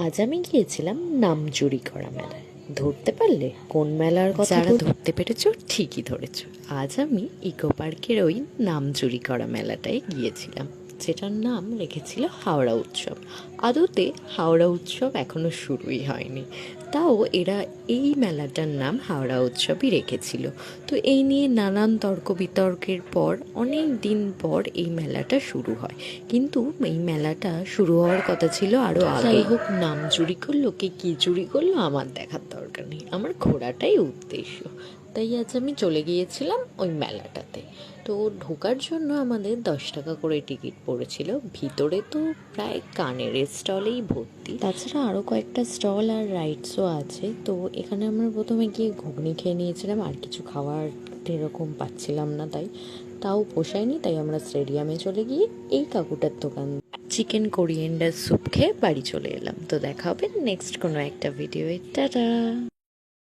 আজ আমি গিয়েছিলাম নামচুরি করা মেলায়। ধরতে পারলে কোন মেলার কথা? যারা ধরতে পেরেছো ঠিকই ধরেছো। আজ আমি ইকো পার্কের ওই নামচুরি করা মেলাটায় গিয়েছিলাম, যেটার নাম রেখেছিল হাওড়া উৎসব। আদতে হাওড়া উৎসব এখনো শুরুই হয়নি, তাও এরা এই মেলাটার নাম হাওড়া উৎসবই রেখেছিল। তো এই নিয়ে নানান তর্ক বিতর্কের পর অনেক দিন পর এই মেলাটা শুরু হয়, কিন্তু এই মেলাটা শুরু হওয়ার কথা ছিল আরও আগে। যাই হোক, নাম চুরি করলো কে কী চুরি করলো আমার দেখার দরকার নেই, আমার ঘোরাটাই উদ্দেশ্য। তাই আজ আমি চলে গিয়েছিলাম ওই মেলাটাতে। তো ঢোকার জন্য আমাদের 10 টাকা করে টিকিট পড়েছিল। ভিতরে তো প্রায় কানের স্টলেই ভর্তি, তাছাড়া আরও কয়েকটা স্টল আর রাইডসও আছে। তো এখানে আমরা প্রথমে গিয়ে ঘুগনি খেয়ে নিয়েছিলাম, আর কিছু খাওয়ার এরকম পাচ্ছিলাম না, তাও পোষায়নি। তাই আমরা স্টেডিয়ামে চলে গিয়ে এই কাকুটার দোকান চিকেন কোরিয়েন্ডার স্যুপ খেয়ে বাড়ি চলে এলাম। তো দেখা হবে নেক্সট কোনো একটা ভিডিওয়ে। টাটা।